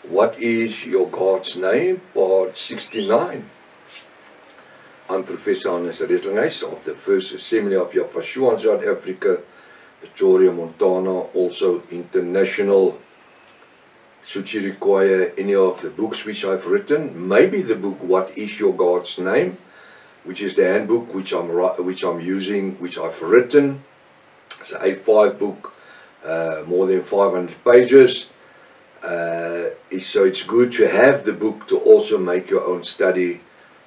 What is your God's name? Part 69. I'm Professor Hannes Rettelhuis of the First Assembly of Yafashua in South Africa, Pretoria, Montana, also international. Should you require any of the books which I've written, maybe the book What is Your God's Name, which is the handbook which I'm using, which I've written. It's an A5 book, more than 500 pages. So it's good to have the book to also make your own study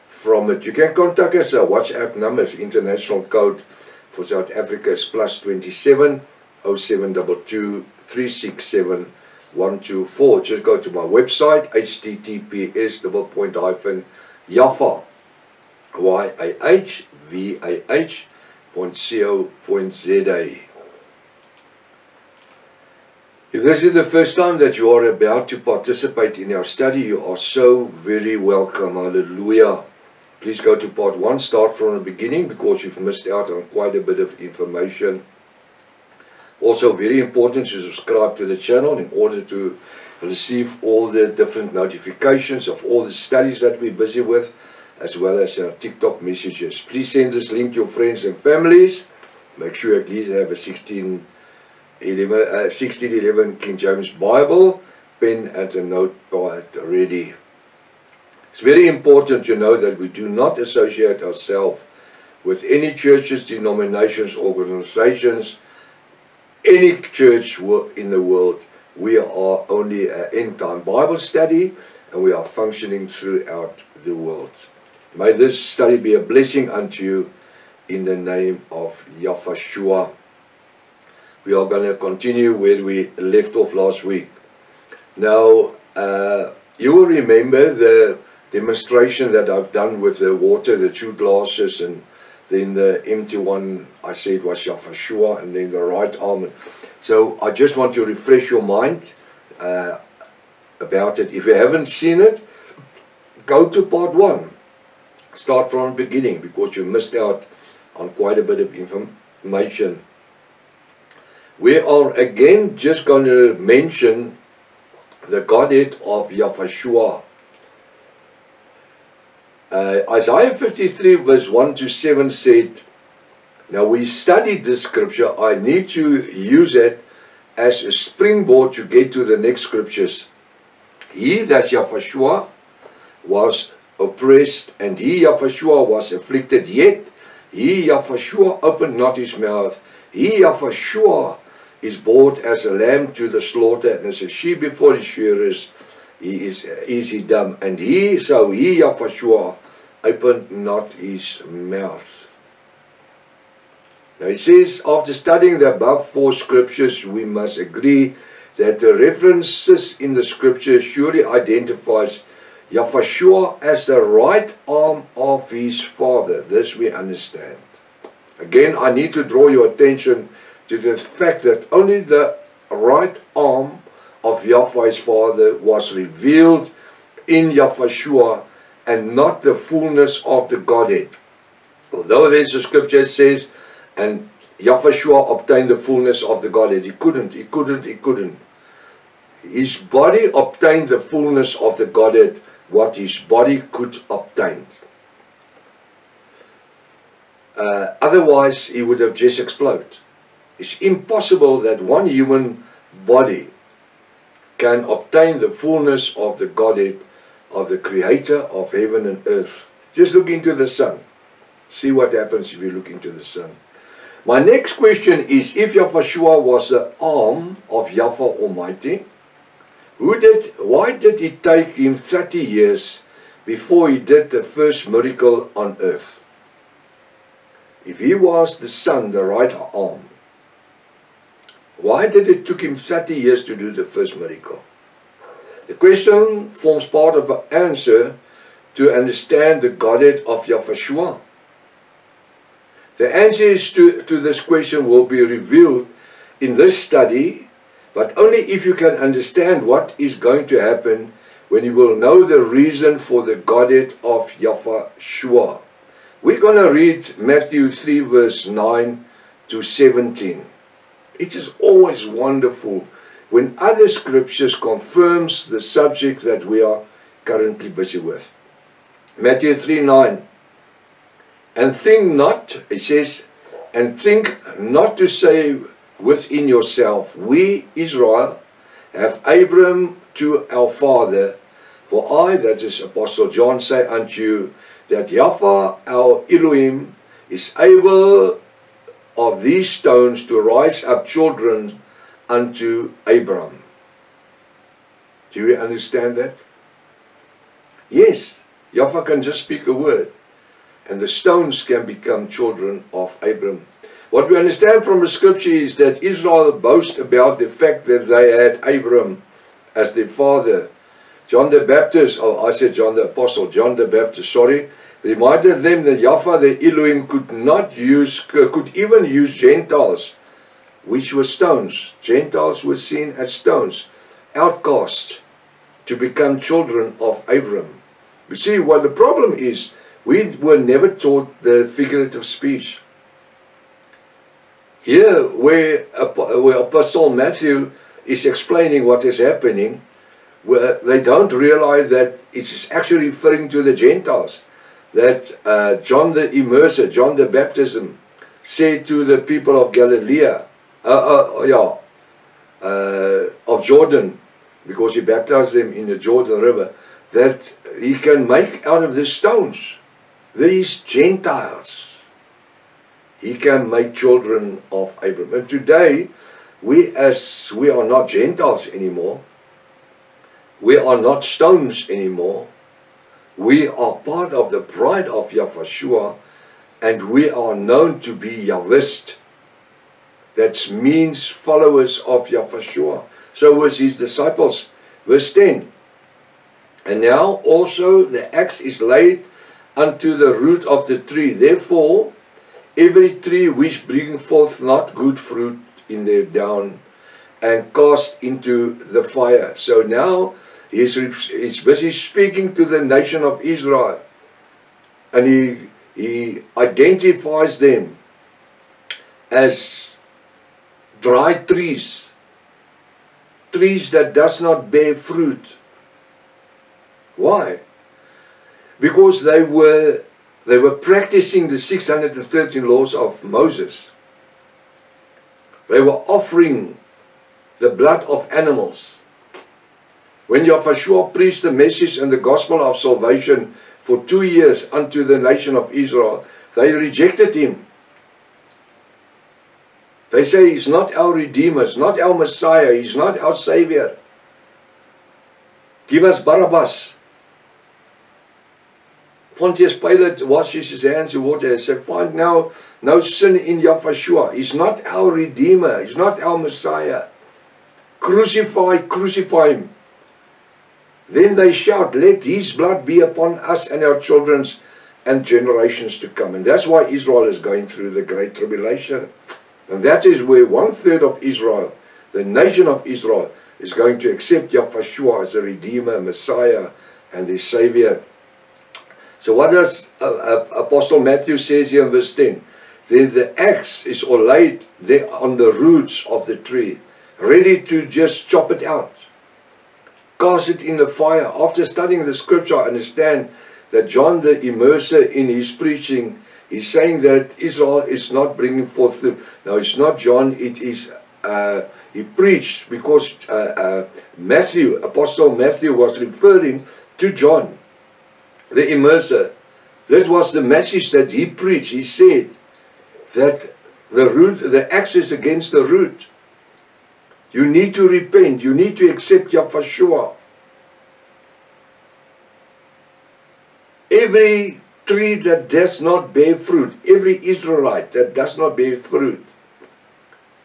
from it. You can contact us. Our WhatsApp number is international code for South Africa is +27 0722 367 124. Just go to my website, https://yafah.co.za. If this is the first time that you are about to participate in our study, you are so very welcome. Hallelujah. Please go to part 1, start from the beginning, because you've missed out on quite a bit of information. Also very important to subscribe to the channel in order to receive all the different notifications of all the studies that we're busy with, as well as our TikTok messages. Please send this link to your friends and families. Make sure at least have a 1611 King James Bible, pen and a notepad ready. It's very important to know that we do not associate ourselves with any churches, denominations, organizations, any church in the world. We are only an end-time Bible study, and we are functioning throughout the world. May this study be a blessing unto you in the name of Yafashua. We are going to continue where we left off last week. Now, you will remember the demonstration that I've done with the water, the 2 glasses, and then the empty one, I said was Yafashua, and then the right arm. So I just want to refresh your mind about it. If you haven't seen it, go to part 1. Start from the beginning, because you missed out on quite a bit of information. We are again just going to mention the Godhead of Yafashua. Isaiah 53 verse 1 to 7 said, now we studied this scripture, I need to use it as a springboard to get to the next scriptures. He, that Yafashua, was oppressed, and he, Yafashua, was afflicted, yet he, Yafashua, opened not his mouth. He, Yafashua, is brought as a lamb to the slaughter, and as a sheep before the shearers, he is easy dumb. And he, Yafashua, opened not his mouth. Now it says, after studying the above 4 scriptures, we must agree that the references in the scriptures surely identifies Yafashua as the right arm of his Father. This we understand. Again, I need to draw your attention to the fact that only the right arm of Yahweh's Father was revealed in Yafashua, and not the fullness of the Godhead. Although there's a scripture that says, and Yafashua obtained the fullness of the Godhead. He couldn't. His body obtained the fullness of the Godhead, what his body could obtain. Otherwise, he would have just exploded. It's impossible that one human body can obtain the fullness of the Godhead of the Creator of heaven and earth. Just look into the sun. See what happens if you look into the sun. My next question is, if Yafashua was the arm of Yahweh Almighty, why did it take him 30 years before he did the first miracle on earth? If he was the Son, the right arm, why did it took him 30 years to do the first miracle? The question forms part of an answer to understand the Godhead of Yafashua. The answers to this question will be revealed in this study, but only if you can understand what is going to happen when you will know the reason for the Godhead of Yafashua. We're going to read Matthew 3 verse 9 to 17. It is always wonderful when other scriptures confirms the subject that we are currently busy with. Matthew 3:9. And think not, it says, and think not to say within yourself, we, Israel, have Abram to our father. For I, that is Apostle John, say unto you, that Yahweh our Elohim is able of these stones to rise up children unto Abram. Do you understand that? Yes, Yahweh can just speak a word, and the stones can become children of Abram. What we understand from the scripture is that Israel boasts about the fact that they had Abram as their father. John the Baptist, or I said John the Apostle, John the Baptist, sorry, reminded them that Yahweh the Elohim could even use Gentiles, which were stones. Gentiles were seen as stones, outcasts, to become children of Abram. You see, what the problem is, we were never taught the figurative speech. Here, where Apostle Matthew is explaining what is happening, where they don't realize that it's actually referring to the Gentiles. That John the Immerser, John the Baptism, said to the people of Galilee, of Jordan, because he baptized them in the Jordan River, that he can make out of the stones, these Gentiles, he can make children of Abraham. And today, we are not Gentiles anymore, we are not stones anymore, we are part of the bride of Yahushua, and we are known to be Yahwist. That means followers of Yahushua. So was his disciples. Verse 10. And now also the axe is laid unto the root of the tree. Therefore, every tree which bringeth forth not good fruit in their down, and cast into the fire. So now he's busy speaking to the nation of Israel, and he identifies them as dry trees, trees that does not bear fruit. Why? Because they were practicing the 613 laws of Moses. They were offering the blood of animals. When Yahushua preached the message and the gospel of salvation for 2 years unto the nation of Israel, they rejected him. They say he's not our Redeemer, he's not our Messiah, he's not our Savior. Give us Barabbas. Pontius Pilate washes his hands in water and said, find now no sin in Yahushua. He's not our Redeemer, he's not our Messiah. Crucify him. Then they shout, let his blood be upon us and our children's and generations to come. And that's why Israel is going through the Great Tribulation. And that is where 1/3 of Israel, the nation of Israel, is going to accept Yahushua as a Redeemer, Messiah, and their Savior. So what does Apostle Matthew says here in verse 10? Then the axe is all laid there on the roots of the tree, ready to just chop it out, cast it in the fire. After studying the scripture, I understand that John the Immerser in his preaching, he's saying that Israel is not bringing forth fruit. Now it's not John, it is, he preached because Apostle Matthew was referring to John the Immerser. That was the message that he preached. He said that the axe is against the root. You need to repent. You need to accept Yahushua. Every tree that does not bear fruit, every Israelite that does not bear fruit,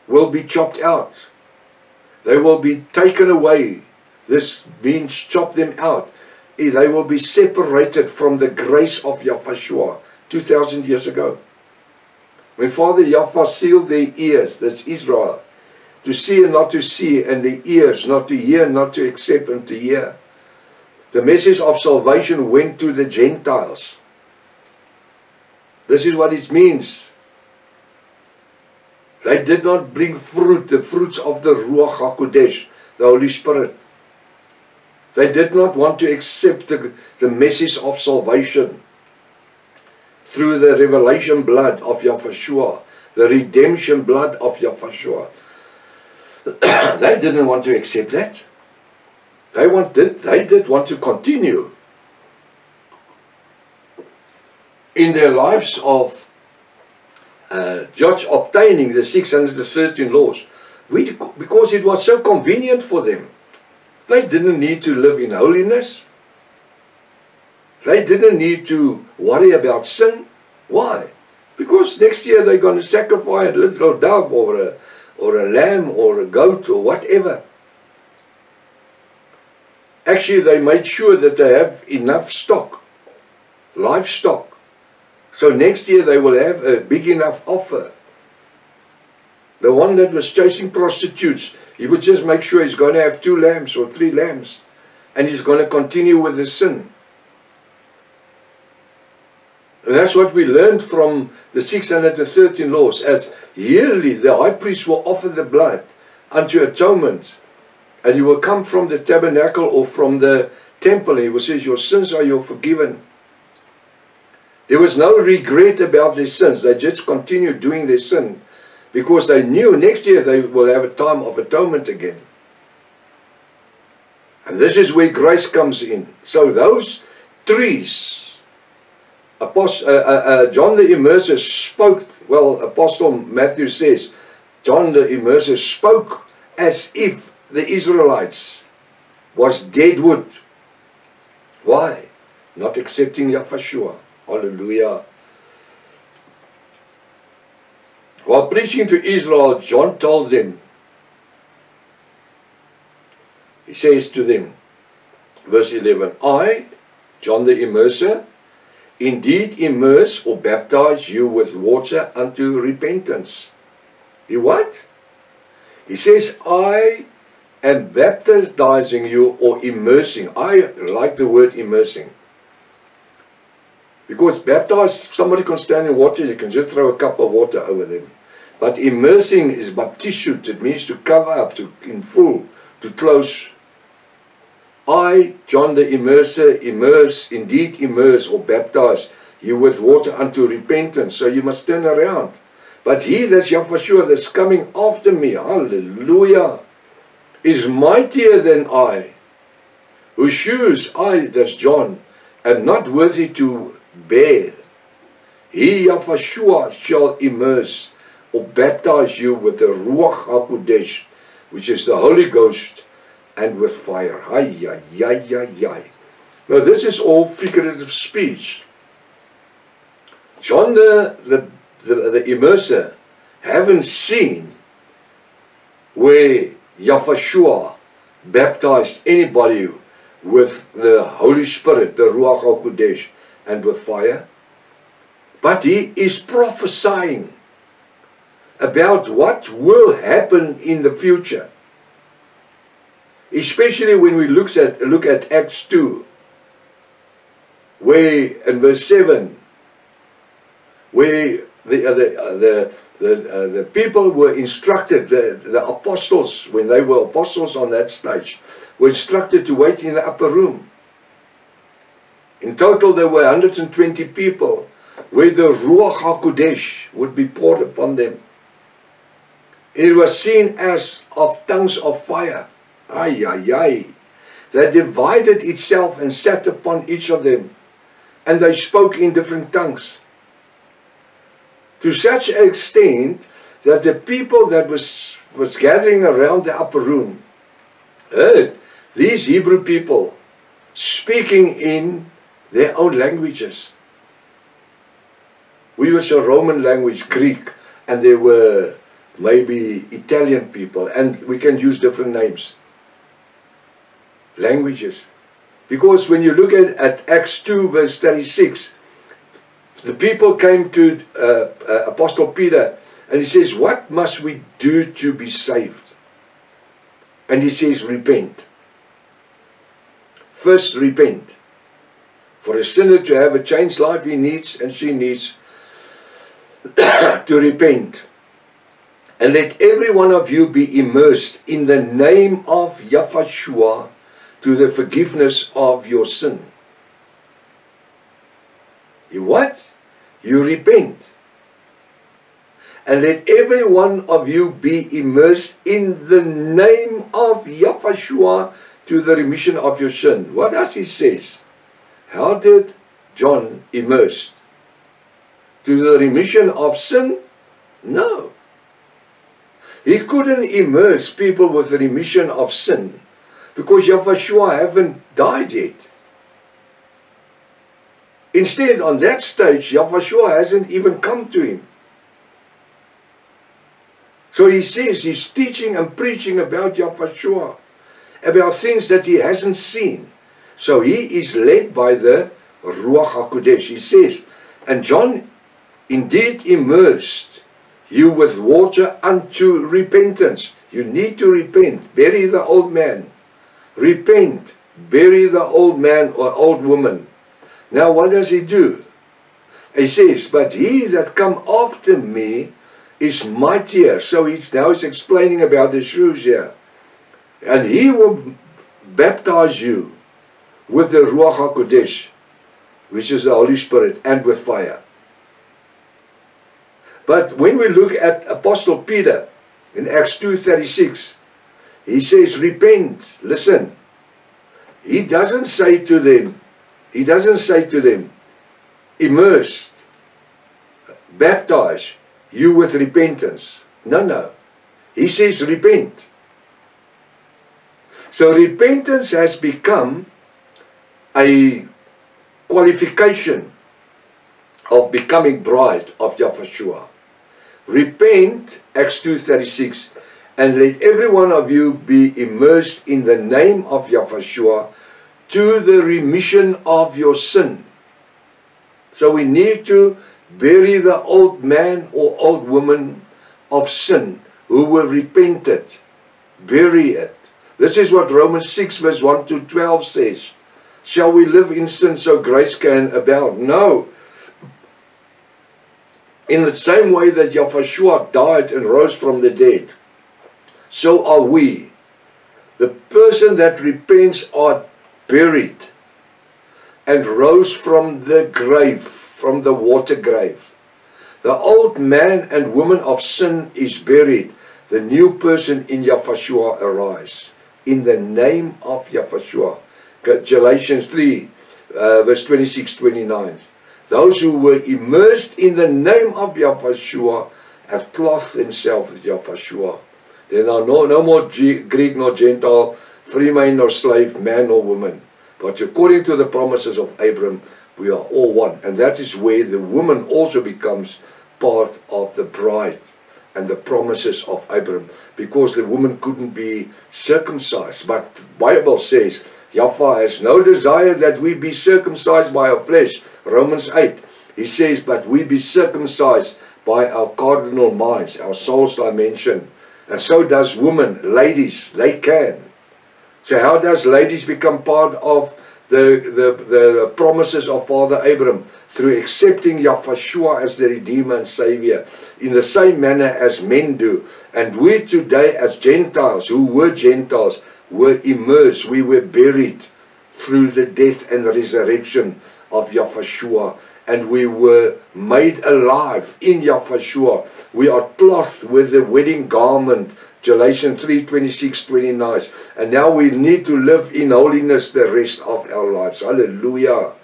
will be chopped out. They will be taken away. This means chop them out. They will be separated from the grace of Yahushua 2,000 years ago. When Father Yahweh sealed their ears, that's Israel, to see and not to see, and the ears not to hear, not to accept and to hear. The message of salvation went to the Gentiles. This is what it means. They did not bring fruit, the fruits of the Ruach HaKodesh, the Holy Spirit. They did not want to accept the message of salvation through the revelation blood of Yahushua, the redemption blood of Yahushua. They didn't want to accept that. They did want to continue in their lives of just obtaining the 613 laws, because it was so convenient for them. They didn't need to live in holiness. They didn't need to worry about sin. Why? Because next year they're going to sacrifice a little dove or a lamb or a goat or whatever. Actually, they made sure that they have enough stock, livestock. So next year they will have a big enough offer. The one that was chasing prostitutes, he would just make sure he's going to have 2 lambs or 3 lambs. And he's going to continue with his sin. And that's what we learned from the 613 laws. As yearly the high priest will offer the blood unto atonement. And he will come from the tabernacle or from the temple. He will say, your sins are you forgiven. There was no regret about their sins. They just continued doing their sin, because they knew next year they will have a time of atonement again. And this is where grace comes in. So those trees, John the Immerser spoke, well, Apostle Matthew says, John the Immerser spoke as if the Israelites was dead wood. Why? Not accepting Yahushua. Hallelujah. While preaching to Israel, John told them, he says to them, verse 11, I, John the Immerser, indeed immerse or baptize you with water unto repentance. He what? He says, I am baptizing you or immersing. I like the word immersing. Because baptized, somebody can stand in water, you can just throw a cup of water over them. But immersing is baptishut, it means to cover up, to in full, to close. I, John the Immerser, immerse, indeed immerse or baptize you with water unto repentance. So you must turn around. But he, that's Yahushua, that's coming after me, hallelujah, is mightier than I, whose shoes I, that's John, am not worthy to bear. He, Yahushua, shall immerse or baptize you with the Ruach HaKodesh, which is the Holy Ghost, and with fire. Ay, ay, ay, ay, ay. Now this is all figurative speech. John the Immerser haven't seen where Yahushua baptized anybody with the Holy Spirit, the Ruach HaKodesh, and with fire. But he is prophesying about what will happen in the future. Especially when we look at Acts 2, where in verse 7, where the people were instructed, the apostles, when they were apostles on that stage, were instructed to wait in the upper room. In total there were 120 people, where the Ruach HaKodesh would be poured upon them. It was seen as of tongues of fire. Ay, ay, ay. That divided itself and sat upon each of them. And they spoke in different tongues. To such an extent that the people that was gathering around the upper room heard these Hebrew people speaking in their own languages. We was a Roman language, Greek, and there were maybe Italian people, and we can use different names. Languages. Because when you look at Acts 2 verse 36, the people came to Apostle Peter, and he says, what must we do to be saved? And he says, repent. First repent. For a sinner to have a changed life, he needs and she needs to repent. And let every one of you be immersed in the name of Yahushua to the forgiveness of your sin. You what? You repent. And let every one of you be immersed in the name of Yahushua to the remission of your sin. What does he say? How did John immerse? To the remission of sin? No. He couldn't immerse people with the remission of sin because Yahushua haven't died yet. Instead, on that stage, Yahushua hasn't even come to him. So he says he's teaching and preaching about Yahushua, about things that he hasn't seen. So he is led by the Ruach HaKodesh. He says, and John indeed immersed you with water unto repentance. You need to repent. Bury the old man. Repent. Bury the old man or old woman. Now what does he do? He says, but he that come after me is mightier. So he's explaining about the shoes here. And he will baptize you with the Ruach HaKodesh, which is the Holy Spirit, and with fire. But when we look at Apostle Peter in Acts 2:36, he says, repent. Listen, he doesn't say to them, immersed, baptize you with repentance. No. He says repent. So repentance has become a qualification of becoming bride of Yahushua. Repent, Acts 2:36, and let every one of you be immersed in the name of Yahushua to the remission of your sin. So we need to bury the old man or old woman of sin who were repented. Bury it. This is what Romans 6 verse 1 to 12 says. Shall we live in sin so grace can abound? No. In the same way that Yahushua died and rose from the dead, so are we. The person that repents are buried and rose from the grave, from the water grave. The old man and woman of sin is buried. The new person in Yahushua arise. In the name of Yahushua. Galatians 3 verse 26-29. Those who were immersed in the name of Yahushua have clothed themselves with Yahushua. There are no more Greek nor Gentile, free man nor slave, man or woman. But according to the promises of Abram, we are all one. And that is where the woman also becomes part of the bride and the promises of Abram. Because the woman couldn't be circumcised. But the Bible says, Yahweh has no desire that we be circumcised by our flesh. Romans 8. He says, but we be circumcised by our cardinal minds, our soul's dimension. And so does women, ladies, they can. So how does ladies become part of the promises of Father Abraham? Through accepting Yahushua as the Redeemer and Savior, in the same manner as men do. And we today as Gentiles, who were Gentiles, were immersed, we were buried through the death and resurrection of Yahushua. And we were made alive in Yahushua. We are clothed with the wedding garment, Galatians 3:26-29. And now we need to live in holiness the rest of our lives. Hallelujah.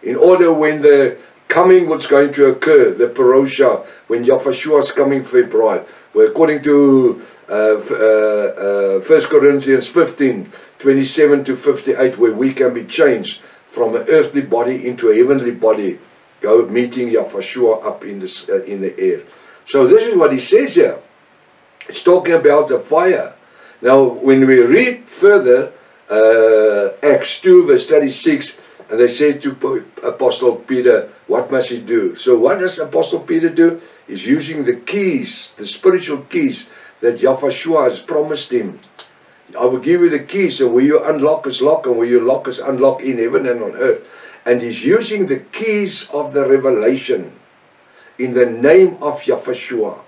In order when the coming was going to occur, the parosha, when Yahushua is coming for a bride, well, according to 1 Corinthians 15:27-58, where we can be changed from an earthly body into a heavenly body, go meeting Yahushua up in the air. So this is what he says here. It's talking about the fire. Now, when we read further, Acts 2 verse 36, and they said to Apostle Peter, what must he do? So what does Apostle Peter do? He's using the keys, the spiritual keys that Yahushua has promised him. I will give you the keys, and where you unlock is lock, and where you lock is unlock in heaven and on earth. And he's using the keys of the revelation in the name of Yahushua.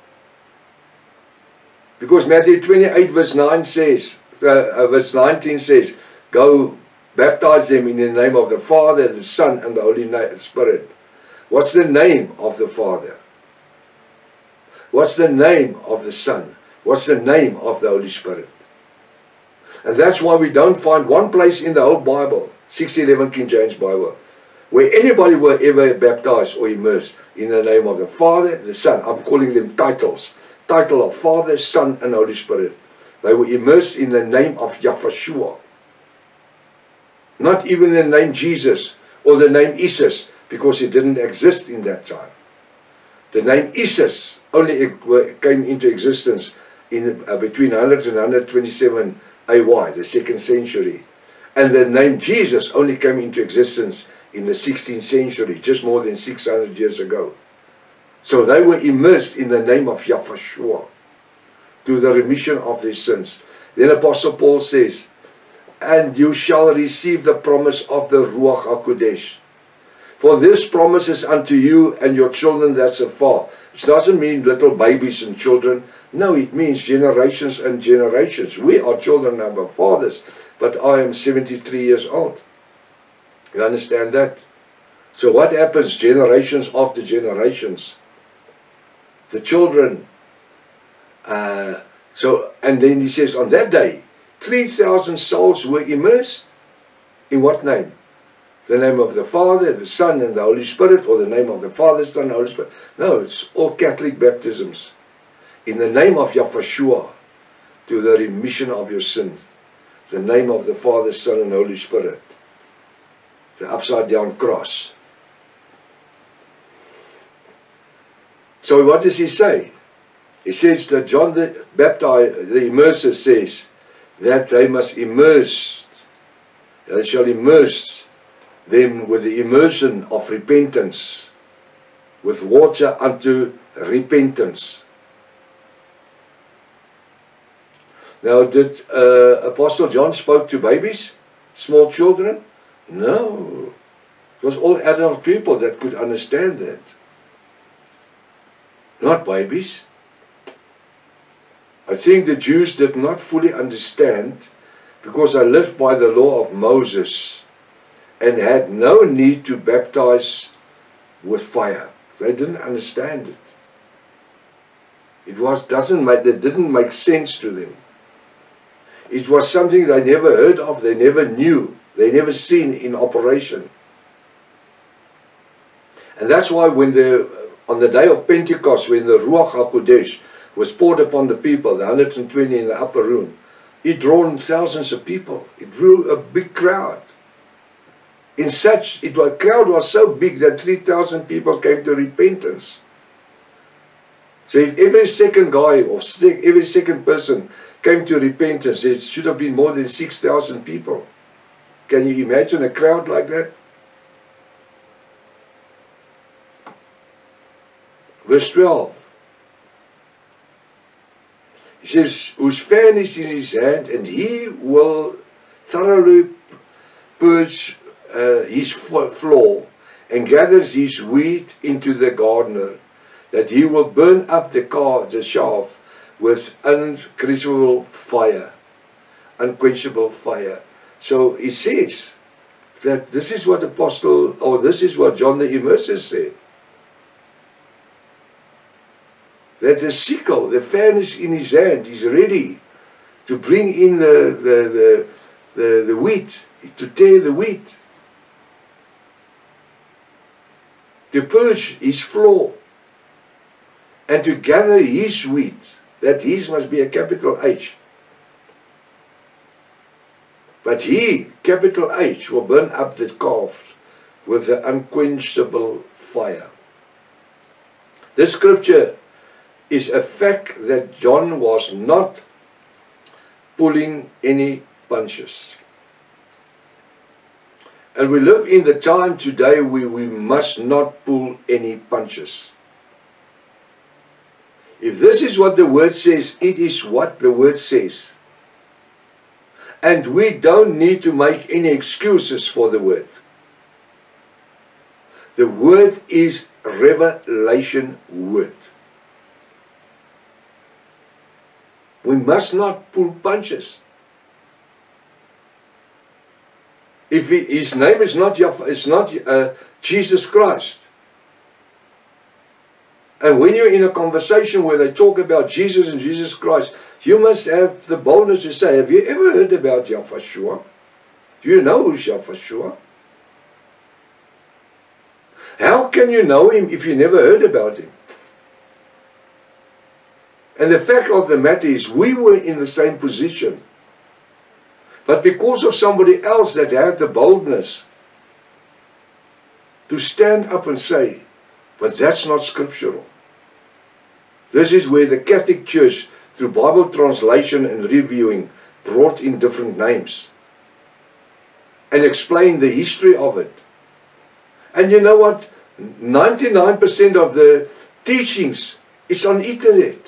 Because Matthew 28 verse 9 says, verse 19 says, go baptize them in the name of the Father, the Son, and the Holy Spirit. What's the name of the Father? What's the name of the Son? What's the name of the Holy Spirit? And that's why we don't find one place in the whole Bible, 611 King James Bible, where anybody were ever baptized or immersed in the name of the Father, the Son. I'm calling them titles. Title of Father, Son, and Holy Spirit. They were immersed in the name of Yahushua. Not even the name Jesus or the name Isis, because it didn't exist in that time. The name Isis only came into existence in between 100 and 127 AY, the 2nd century. And the name Jesus only came into existence in the 16th century, just more than 600 years ago. So they were immersed in the name of Yahushua to the remission of their sins. Then Apostle Paul says, and you shall receive the promise of the Ruach HaKodesh. For this promise is unto you and your children that's afar. It doesn't mean little babies and children. No, it means generations and generations. We are children of our fathers, but I am 73 years old. You understand that? So what happens generations after generations? The children, and then he says, on that day, 3,000 souls were immersed. In what name? The name of the Father, the Son, and the Holy Spirit, or the name of the Father, Son, and Holy Spirit. No, it's all Catholic baptisms. In the name of Yahushua, to the remission of your sins. The name of the Father, Son, and Holy Spirit. The upside down cross. So what does he say? He says that John the Baptizer, the immerser, says that they must immerse, they shall immerse them with the immersion of repentance, with water unto repentance. Now, did Apostle John spoke to babies, small children? No. It was all adult people that could understand that. Not babies. I think the Jews did not fully understand because they lived by the law of Moses and had no need to baptize with fire. They didn't understand it. It didn't make sense to them. It was something they never heard of, they never knew, they never seen in operation. And that's why when on the day of Pentecost, when the Ruach HaKodesh was poured upon the people, the 120 in the upper room, it drew thousands of people. It drew a big crowd. The crowd was so big that 3,000 people came to repentance. So if every second guy or every second person came to repentance, it should have been more than 6,000 people. Can you imagine a crowd like that? Verse 12. He says, whose fan is in his hand, and he will thoroughly purge his floor, and gathers his wheat into the gardener, that he will burn up the chaff with unquenchable fire. Unquenchable fire. So he says that this is what this is what John the Immerser said. That the sickle, the fan is in his hand, he's ready to bring in the wheat, to tear the wheat, to purge his floor, and to gather his wheat. That his must be a capital H. But he, capital H, will burn up the calf with the unquenchable fire. This scripture is a fact that John was not pulling any punches. And we live in the time today where we must not pull any punches. If this is what the word says, it is what the word says. And we don't need to make any excuses for the word. The word is revelation word. We must not pull punches. If his name is not Jesus Christ, and when you're in a conversation where they talk about Jesus and Jesus Christ, you must have the boldness to say, have you ever heard about Yahshua? Do you know who's Yahshua? How can you know him if you never heard about him? And the fact of the matter is, we were in the same position. But because of somebody else that had the boldness to stand up and say, but that's not scriptural. This is where the Catholic Church, through Bible translation and reviewing, brought in different names and explained the history of it. And you know what? 99% of the teachings is on internet.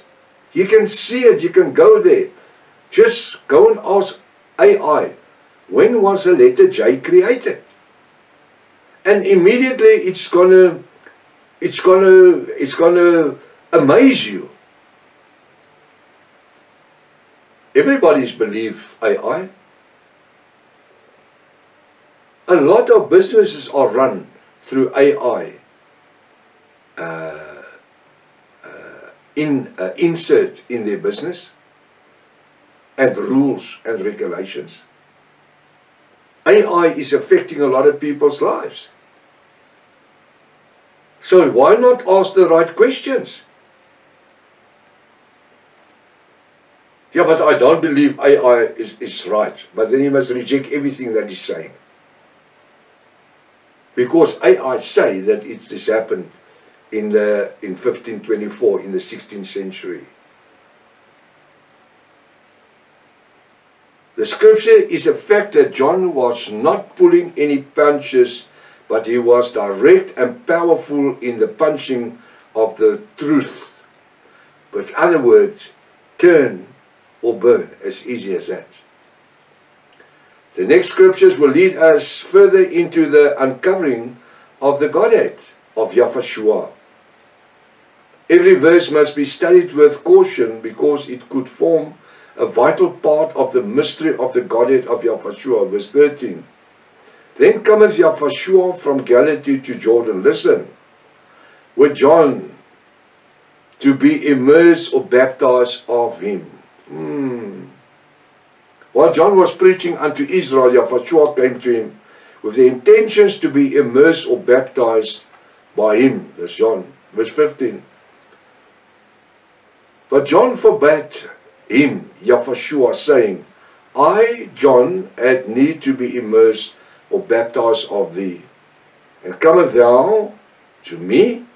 You can see it, you can go there. Just go and ask AI, when was the letter J created? And immediately it's gonna amaze you. Everybody's believe AI. A lot of businesses are run through AI insert in their business, and rules and regulations. AI is affecting a lot of people's lives. So why not ask the right questions? Yeah, but I don't believe AI is right. But then you must reject everything that he's saying. Because AI say that it has happened in 1524, in the 16th century. The scripture is a fact that John was not pulling any punches, but he was direct and powerful in the punching of the truth. With other words, turn or burn, as easy as that. The next scriptures will lead us further into the uncovering of the Godhead of Yahshua. Every verse must be studied with caution because it could form a vital part of the mystery of the Godhead of Yahshua. Verse 13. Then cometh Yahshua from Galilee to Jordan. Listen. With John to be immersed or baptized of him. While John was preaching unto Israel, Yahshua came to him with the intentions to be immersed or baptized by him. That's John. Verse 15. But John forbade him, Yahshua, saying, I, John, had need to be immersed or baptized of thee. And cometh thou to me?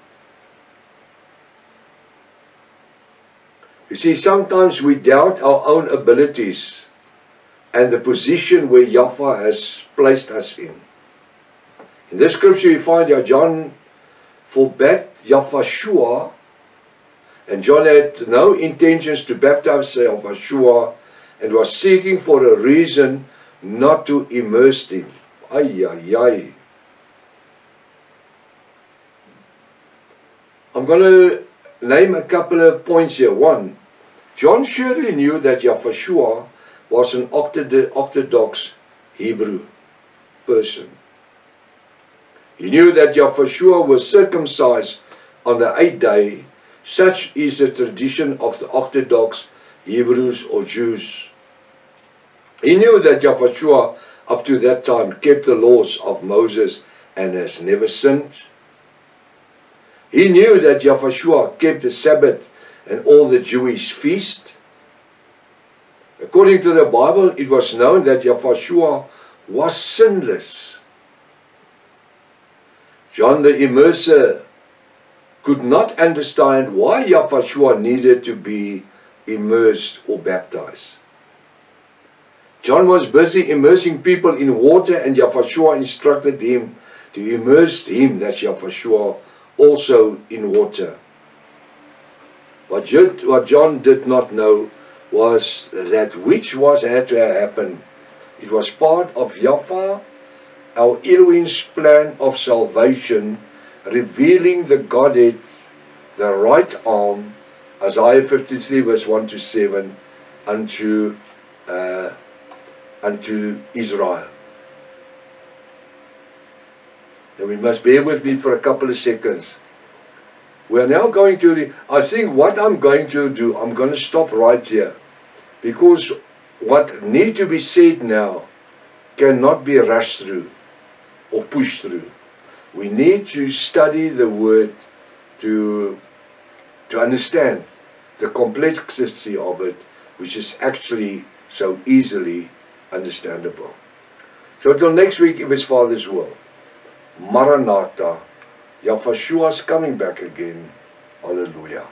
You see, sometimes we doubt our own abilities and the position where Yahweh has placed us in. In this scripture you find that John forbade Yahshua, and John had no intentions to baptize Yahshua and was seeking for a reason not to immerse him. Ay, ay, ay. I'm going to name a couple of points here. One, John surely knew that Yahshua was an Orthodox Hebrew person. He knew that Yahshua was circumcised on the 8th day. Such is the tradition of the Orthodox Hebrews or Jews. He knew that Yahshua up to that time kept the laws of Moses and has never sinned. He knew that Yahshua kept the Sabbath and all the Jewish feasts. According to the Bible, it was known that Yahshua was sinless. John the Immerser could not understand why Yahshua needed to be immersed or baptized. John was busy immersing people in water, and Yahshua instructed him to immerse him, that's Yahshua, also in water. What John did not know was that which had to happen. It was part of Yahweh, our Elohim's plan of salvation, revealing the Godhead, the right arm, Isaiah 53 verse 1 to 7, unto Israel. And we must bear with me for a couple of seconds. We are now going to, I think what I'm going to do, I'm going to stop right here. Because what needs to be said now cannot be rushed through or pushed through. We need to study the word to understand the complexity of it, which is actually so easily understandable. So until next week, if it's Father's will. Maranatha. Yahweh is coming back again. Hallelujah.